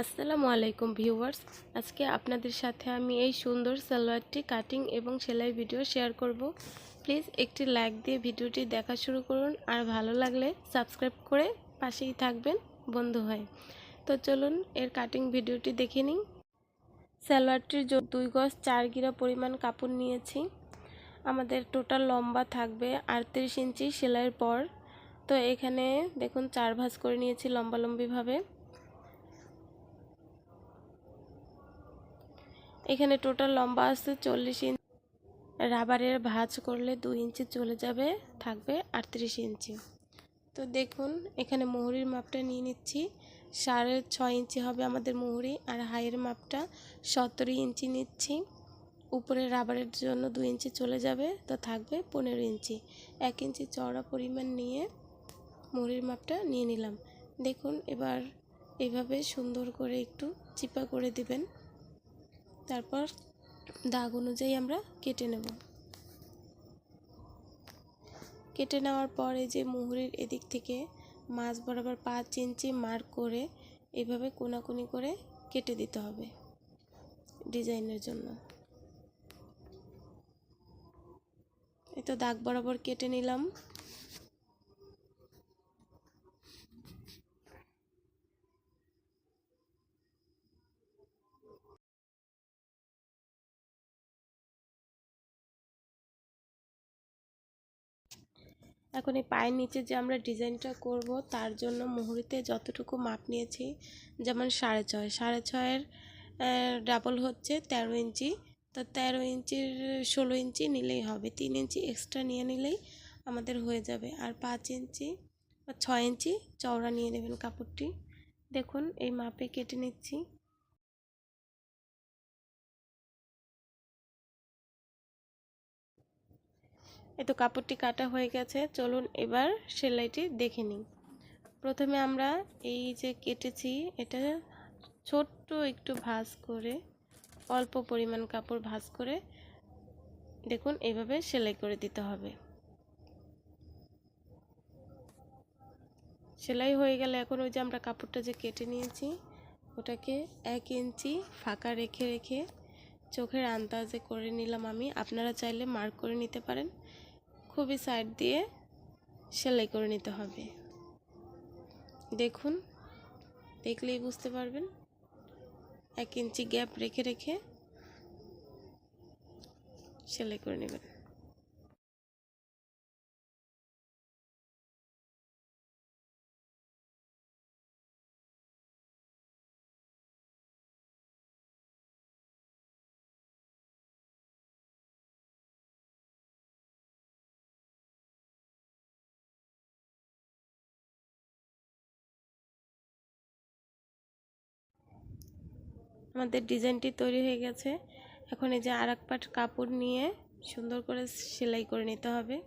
আসসালামু আলাইকুম ভিউয়ার্স, আজকে আপনাদের সাথে আমি এই সুন্দর সালোয়ারটি কাটিং এবং সেলাই ভিডিও শেয়ার করব। প্লিজ একটি লাইক দিয়ে ভিডিওটি দেখা শুরু করুন, আর ভালো লাগলে সাবস্ক্রাইব করে পাশেই থাকবেন বন্ধু হয়ে। তো চলুন এর কাটিং ভিডিওটি দেখে নিন। সালোয়ারটির 2 গজ 4 গিরা পরিমাণ কাপড় নিয়েছি। আমাদের টোটাল লম্বা থাকবে 38 ইঞ্চি সেলাইয়ের পর। তো এখানে দেখুন 4 ভাঁজ করে নিয়েছি লম্বালম্বিভাবে। এখানে টোটাল লম্বা আছে 40 ইঞ্চি, রাবারের ভাঁজ করলে 2 ইঞ্চি চলে যাবে, থাকবে 38 ইঞ্চি। তো দেখুন এখানে মুহুরির মাপটা নিয়ে নিচ্ছি। 6.5 ইঞ্চি হবে আমাদের মুহুরি, আর হাইয়ের মাপটা 17 ইঞ্চি নিচ্ছি। উপরে রাবারের জন্য 2 ইঞ্চি চলে যাবে, তো থাকবে 15 ইঞ্চি। 1 ইঞ্চি চওড়া পরিমাণ নিয়ে মুহুরির মাপটা নিয়ে নিলাম। দেখুন এবার এভাবে সুন্দর করে একটু চিপা করে দিবেন, তারপর দাগ অনুযায়ী আমরা কেটে নেব। কেটে নেওয়ার পর এই যে মুহুরির এদিক থেকে মাঝ বরাবর 5 ইঞ্চি মার্ক করে এইভাবে কোনাকুনি করে কেটে দিতে হবে ডিজাইনের জন্য। এই তো দাগ বরাবর কেটে নিলাম। এখন এই পায়ের নিচে যে আমরা ডিজাইনটা করব তার জন্য মুহুরিতে যতটুকু মাপ নিয়েছি, যেমন 6.5, 6.5-এর ডাবল হচ্ছে 13 ইঞ্চি। তো 13 ইঞ্চির 16 ইঞ্চি নিলেই হবে, 3 ইঞ্চি এক্সট্রা নিয়ে নিলেই আমাদের হয়ে যাবে। আর 5 ইঞ্চি বা 6 ইঞ্চি চওড়া নিয়ে নেবেন কাপড়টি। দেখুন এই মাপে কেটে নিচ্ছি। এই তো কাপড়টি কাটা হয়ে গেছে, চলুন এবার সেলাইটি দেখে নিই। প্রথমে আমরা এই যে কেটেছি এটা ছোট্ট একটু ভাঁজ করে, অল্প পরিমাণ কাপড় ভাঁজ করে দেখুন এইভাবে সেলাই করে দিতে হবে। সেলাই হয়ে গেলে এখন ওই যে আমরা কাপড়টা যে কেটে নিয়েছি ওটাকে 1 ইঞ্চি ফাঁকা রেখে রেখে চোখের আন্দাজে করে নিলাম আমি। আপনারা চাইলে মার্ক করে নিতে পারেন। খুবই সাইড দিয়ে সেলাই করে নিতে হবে। দেখুন দেখলেই বুঝতে পারবেন। 1 ইঞ্চি গ্যাপ রেখে রেখে সেলাই করে নেবেন। আমাদের ডিজাইনটি তৈরি হয়ে গেছে। এখন এই যে আরেক পাট কাপড় নিয়ে সুন্দর করে সেলাই করে নিতে হবে।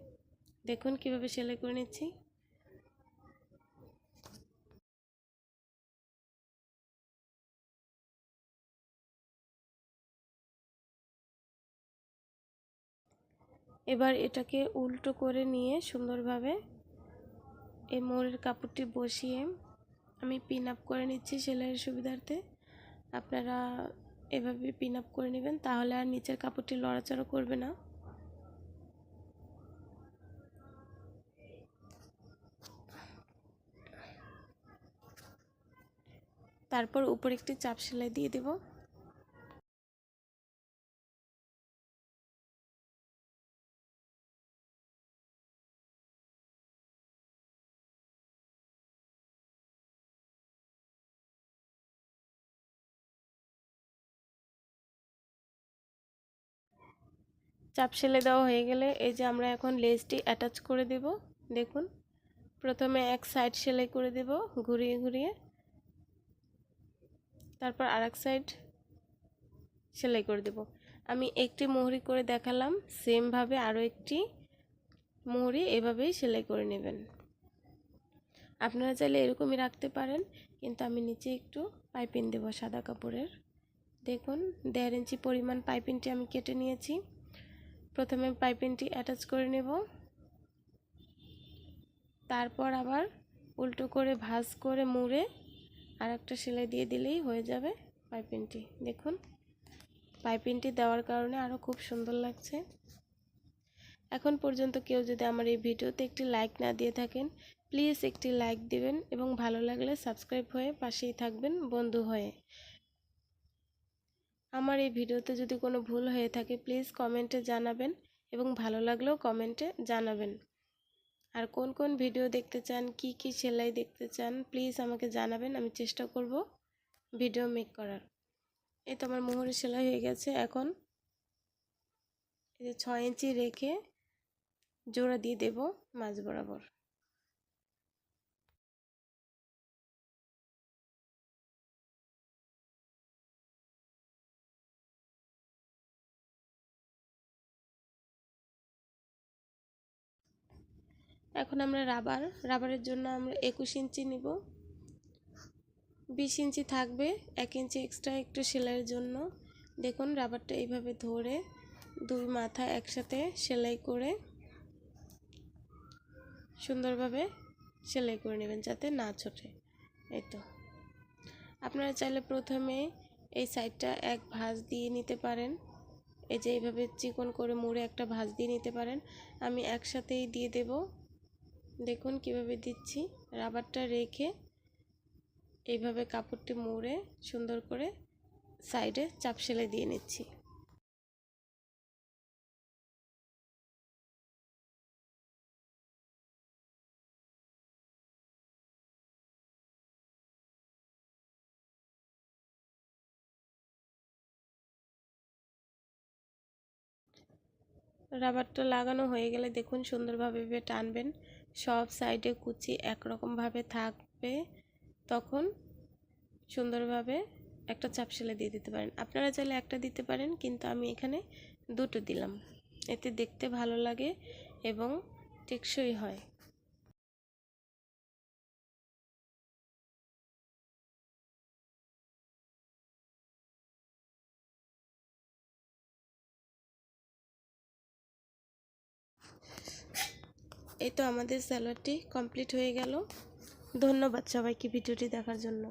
দেখুন কিভাবে সেলাই করে নিচ্ছি। এবার এটাকে উল্টো করে নিয়ে সুন্দরভাবে এই মোড়ের কাপড়টি বসিয়ে আমি পিন আপ করে নিচ্ছি সেলাইয়ের সুবিধার্থে। আপনারা এভাবে পিন আপ করে নেবেন, তাহলে আর নিচের কাপড়টি লড়াচড়া করবে না। তারপর উপরে একটি চাপ সেলাই দিয়ে দেব। চাপ সেলাই দেওয়া হয়ে গেলে এই যে আমরা এখন লেসটি অ্যাটাচ করে দেব। দেখুন প্রথমে এক সাইড সেলাই করে দেব ঘুরিয়ে ঘুরিয়ে, তারপর আরেক সাইড সেলাই করে দেব। আমি একটি মুহুরি করে দেখালাম, সেম ভাবে আরও একটি মুহুরি এভাবেই সেলাই করে নেবেন। আপনারা চাইলে এরকমই রাখতে পারেন, কিন্তু আমি নিচে একটু পাইপিং দেব সাদা কাপড়ের। দেখুন 1.5 ইঞ্চি পরিমাণ পাইপিংটি আমি কেটে নিয়েছি। প্রথমে পাইপিংটি অ্যাটাচ করে নেব, তারপর আবার উল্টো করে ভাঁজ করে মুড়ে আর একটা সেলাই দিয়ে দিলেই হয়ে যাবে পাইপিংটি। দেখুন পাইপিংটি দেওয়ার কারণে আরও খুব সুন্দর লাগছে। এখন পর্যন্ত কেউ যদি আমার এই ভিডিওতে একটি লাইক না দিয়ে থাকেন, প্লিজ একটি লাইক দিবেন এবং ভালো লাগলে সাবস্ক্রাইব হয়ে পাশেই থাকবেন বন্ধু হয়ে। আমার এই ভিডিওতে যদি কোনো ভুল হয়ে থাকে প্লিজ কমেন্টে জানাবেন এবং ভালো লাগলেও কমেন্টে জানাবেন। আর কোন কোন ভিডিও দেখতে চান, কি কি সেলাই দেখতে চান প্লিজ আমাকে জানাবেন, আমি চেষ্টা করব ভিডিও মেক করার। এই তো আমার মোহরের সেলাই হয়ে গেছে। এখন এই যে 6 ইঞ্চি রেখে জোড়া দিয়ে দেব মাঝ বরাবর। এখন আমরা রাবারের জন্য আমরা 21 ইঞ্চি নিব। 20 ইঞ্চি থাকবে, 1 ইঞ্চি এক্সট্রা একটু সেলাইয়ের জন্য। দেখুন রাবারটা এইভাবে ধরে দুই মাথা একসাথে সেলাই করে সুন্দরভাবে সেলাই করে নেবেন যাতে না ছোটে। এই তো আপনারা চাইলে প্রথমে এই সাইডটা এক ভাঁজ দিয়ে নিতে পারেন, এই যে এইভাবে চিকন করে মুড়ে একটা ভাঁজ দিয়ে নিতে পারেন। আমি একসাথেই দিয়ে দেব। দেখুন কিভাবে দিচ্ছি, রাবারটা রেখে এইভাবে কাপড়টি মুড়ে সুন্দর করে সাইডে চাপ সেলাই দিয়ে নিচ্ছি। রাবারটা লাগানো হয়ে গেলে দেখুন সুন্দরভাবে টানবেন, সব সাইডে কুচি একরকমভাবে থাকবে। তখন সুন্দরভাবে একটা চাপ সেলাই দিয়ে দিতে পারেন। আপনারা চাইলে একটা দিতে পারেন, কিন্তু আমি এখানে দুটো দিলাম, এতে দেখতে ভালো লাগে এবং টেকসই হয়। এই তো আমাদের সালোয়ারটি কমপ্লিট হয়ে গেল। ধন্যবাদ সবাইকে ভিডিওটি দেখার জন্য।